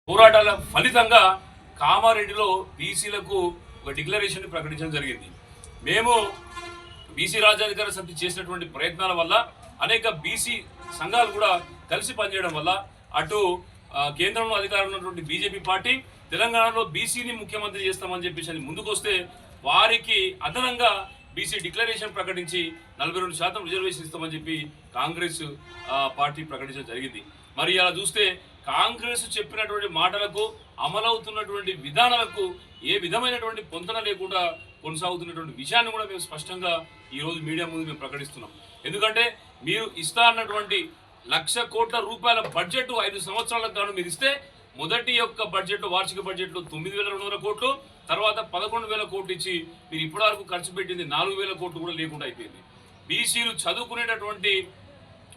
పోరాటాల ఫలితంగా కామారెడ్డిలో బీసీలకు ఒక డిక్లరేషన్ ప్రకటించడం జరిగింది. మేము బీసీ రాజ్యాధికార సమితి చేసినటువంటి ప్రయత్నాల వల్ల అనేక బీసీ సంఘాలు కూడా కలిసి పనిచేయడం వల్ల అటు కేంద్రంలో అధికారంలో ఉన్నటువంటి బీజేపీ పార్టీ తెలంగాణలో బీసీని ముఖ్యమంత్రి చేస్తామని చెప్పేసి ముందుకొస్తే వారికి అదనంగా బీసీ డిక్లరేషన్ ప్రకటించి 42% రిజర్వేషన్ ఇస్తామని చెప్పి కాంగ్రెస్ పార్టీ ప్రకటించడం జరిగింది. మరి అలా చూస్తే కాంగ్రెస్ చెప్పినటువంటి మాటలకు అమలవుతున్నటువంటి విధానాలకు ఏ విధమైనటువంటి పొంతన లేకుండా కొనసాగుతున్నటువంటి విషయాన్ని కూడా మేము స్పష్టంగా ఈరోజు మీడియా ముందు మేము ప్రకటిస్తున్నాం. ఎందుకంటే మీరు ఇస్తా అన్నటువంటి 1,00,000 కోట్ల రూపాయల బడ్జెట్ 5 సంవత్సరాలకు గాను మీరు ఇస్తే మొదటి యొక్క బడ్జెట్ వార్షిక బడ్జెట్లో 9,200 కోట్లు, తర్వాత 11,000 కోట్లు ఇచ్చి మీరు ఇప్పటివరకు ఖర్చు పెట్టింది 4,000 కోట్లు కూడా లేకుండా అయిపోయింది. బీసీలు చదువుకునేటటువంటి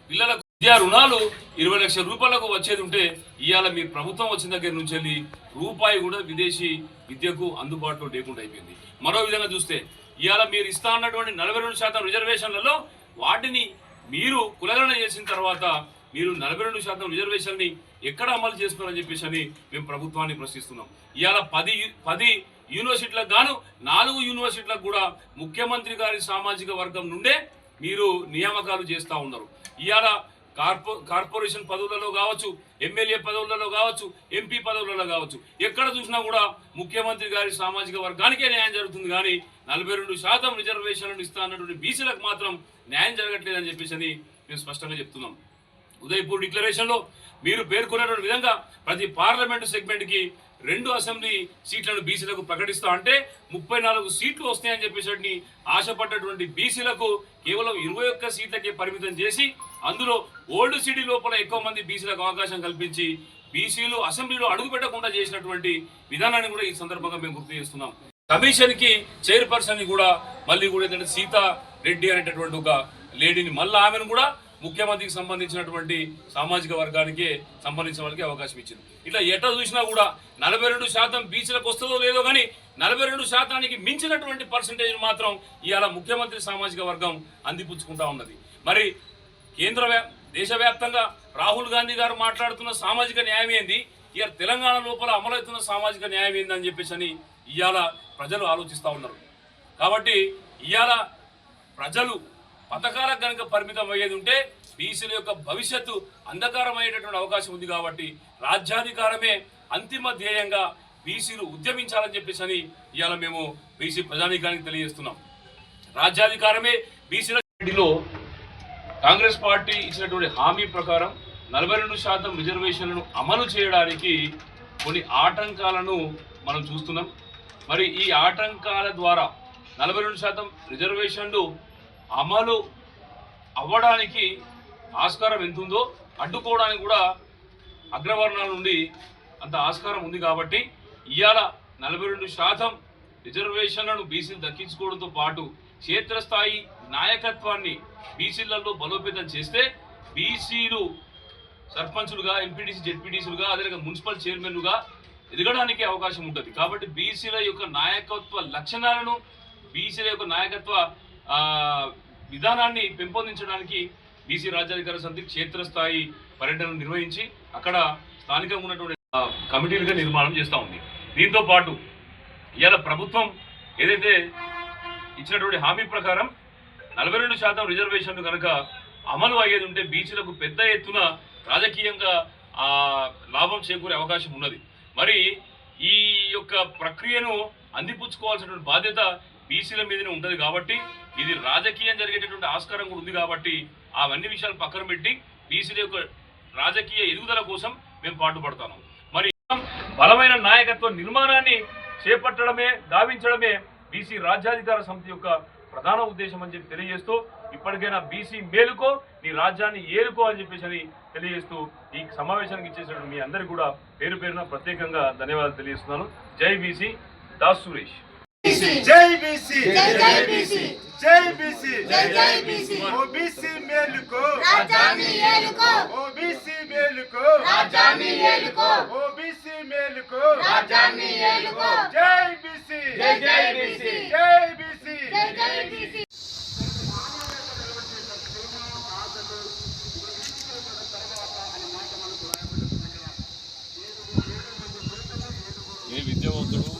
పిల్లలకు విద్యా రుణాలు 20 లక్షల రూపాయలకు వచ్చేది ఉంటే ఇవాళ మీ ప్రభుత్వం వచ్చిన దగ్గర నుంచి వెళ్ళి రూపాయి కూడా విదేశీ విద్యకు అందుబాటులో లేకుండా అయిపోయింది. మరో విధంగా చూస్తే ఇవాళ మీరు ఇస్తా అన్నటువంటి 42% రిజర్వేషన్లలో వాటిని మీరు కులగణన చేసిన తర్వాత మీరు 42% రిజర్వేషన్ని ఎక్కడ అమలు చేస్తున్నారని చెప్పేసి అని మేము ప్రభుత్వాన్ని ప్రశ్నిస్తున్నాం. ఇవాళ 10 యూనివర్సిటీలకు గాను 4 యూనివర్సిటీలకు కూడా ముఖ్యమంత్రి గారి సామాజిక వర్గం నుండే మీరు నియామకాలు చేస్తూ ఉన్నారు. ఇవాళ కార్పొరేషన్ పదవులలో కావచ్చు, ఎమ్మెల్యే పదవులలో కావచ్చు, ఎంపీ పదవులలో కావచ్చు, ఎక్కడ చూసినా కూడా ముఖ్యమంత్రి గారి సామాజిక వర్గానికే న్యాయం జరుగుతుంది. కానీ 42% రిజర్వేషన్లను ఇస్తా అన్నటువంటి బీసీలకు మాత్రం న్యాయం జరగట్లేదని చెప్పేసి మేము స్పష్టంగా చెప్తున్నాం. ఉదయపూర్ డిక్లరేషన్లో మీరు పేర్కొన్నటువంటి విధంగా ప్రతి పార్లమెంటు సెగ్మెంట్కి 2 అసెంబ్లీ సీట్లను బీసీలకు ప్రకటిస్తా అంటే 34 సీట్లు వస్తాయని చెప్పేసి ఆశపడ్డటువంటి బీసీలకు కేవలం 21 సీట్లకే పరిమితం చేసి అందులో ఓల్డ్ సిటీ లోపల ఎక్కువ మంది బీసీలకు అవకాశం కల్పించి బీసీలు అసెంబ్లీలో అడుగు పెట్టకుండా చేసినటువంటి విధానాన్ని కూడా ఈ సందర్భంగా మేము గుర్తు చేస్తున్నాం. కమిషన్ కి చైర్పర్సన్ కూడా మళ్ళీ కూడా ఏంటంటే సీతా రెడ్డి అనేటటువంటి ఒక లేడీని మళ్ళీ ఆమెను కూడా ముఖ్యమంత్రికి సంబంధించినటువంటి సామాజిక వర్గానికే సంబంధించిన వాళ్ళకి అవకాశం ఇచ్చింది. ఇట్లా ఎట్లా చూసినా కూడా 42% బీసీలకు వస్తుందో లేదో కానీ 42%కి మించినటువంటి పర్సంటేజ్ మాత్రం ఇవాళ ముఖ్యమంత్రి సామాజిక వర్గం అందిపుచ్చుకుంటా ఉన్నది. మరి దేశవ్యాప్తంగా రాహుల్ గాంధీ గారు మాట్లాడుతున్న సామాజిక న్యాయం ఏంది, ఇవాళ తెలంగాణ లోపల అమలవుతున్న సామాజిక న్యాయం ఏంది అని చెప్పేసి అని ఇవాళ ప్రజలు ఆలోచిస్తూ ఉన్నారు. కాబట్టి ఇవాళ ప్రజలు పథకాలకు కనుక పరిమితం అయ్యేది ఉంటే బీసీల యొక్క భవిష్యత్తు అంధకారం అయ్యేటటువంటి అవకాశం ఉంది. కాబట్టి రాజ్యాధికారమే అంతిమ ధ్యేయంగా బీసీలు ఉద్యమించాలని చెప్పేసి ఇవాళ మేము బీసీ ప్రజానీకానికి తెలియజేస్తున్నాం. రాజ్యాధికారమే బీసీల కాంగ్రెస్ పార్టీ ఇచ్చినటువంటి హామీ ప్రకారం 42% రిజర్వేషన్లను అమలు చేయడానికి కొన్ని ఆటంకాలను మనం చూస్తున్నాం. మరి ఈ ఆటంకాల ద్వారా 42% రిజర్వేషన్లు అమలు అవ్వడానికి ఆస్కారం ఎంతుందో అడ్డుకోవడానికి కూడా అగ్రవర్ణాల నుండి అంత ఆస్కారం ఉంది. కాబట్టి ఇవాళ 42% రిజర్వేషన్లను బీసీలు దక్కించుకోవడంతో పాటు క్షేత్రస్థాయి నాయకత్వాన్ని బీసీలలో బలోపేతం చేస్తే బీసీలు సర్పంచులుగా, ఎంపీటీసీ, జెడ్పీటీసీలుగా, అదేవిధంగా మున్సిపల్ చైర్మన్లుగా ఎదగడానికి అవకాశం ఉంటుంది. కాబట్టి బీసీల యొక్క నాయకత్వ లక్షణాలను, బీసీల యొక్క నాయకత్వ విధానాన్ని పెంపొందించడానికి బీసీ రాజ్యాధికార సమితి క్షేత్రస్థాయి పర్యటనలు నిర్వహించి అక్కడ స్థానికంగా ఉన్నటువంటి కమిటీలుగా నిర్మాణం చేస్తూ ఉంది. దీంతో పాటు ఇవాళ ప్రభుత్వం ఏదైతే ఇచ్చినటువంటి హామీ ప్రకారం 42% రిజర్వేషన్లు కనుక అమలు అయ్యేది ఉంటే బీసీలకు పెద్ద ఎత్తున రాజకీయంగా లాభం చేకూరే అవకాశం ఉన్నది. మరి ఈ యొక్క ప్రక్రియను అందిపుచ్చుకోవాల్సినటువంటి బాధ్యత బీసీల మీదనే ఉంటుంది. కాబట్టి ఇది రాజకీయం జరిగేటటువంటి ఆస్కారం కూడా ఉంది. కాబట్టి అవన్నీ విషయాలు పక్కన పెట్టి బీసీల యొక్క రాజకీయ ఎదుగుదల కోసం మేము పాటుపడతాము. మరి బలమైన నాయకత్వ నిర్మాణాన్ని చేపట్టడమే, గావించడమే బీసీ రాజ్యాధికార సమితి యొక్క ప్రధాన ఉద్దేశం అని చెప్పి తెలియజేస్తూ ఇప్పటికైనా బీసీ మేలుకో, నీ రాజ్యాన్ని ఏలుకో అని చెప్పేసి తెలియజేస్తూ ఈ సమావేశానికి ఇచ్చేసినటువంటి మీ అందరికీ కూడా పేరు పేరున ప్రత్యేకంగా ధన్యవాదాలు తెలియజేస్తున్నాను. జై బీసీ. దాస్ సురేష్. జై బీసీ, జై బీసీ, జై బీసీ, జై బీసీ. ఓబీసీ మేలుకో, రాజ్యాన్ని ఏలుకో. ఓబీసీ మేలుకో, రాజ్యాన్ని ఏలుకో. ఓబీసీ మేలుకో, రాజ్యాన్ని ఏలుకో. జై బీసీ, జై బీసీ, జై బీసీ, జై బీసీ. ఏ విద్యావంతుడు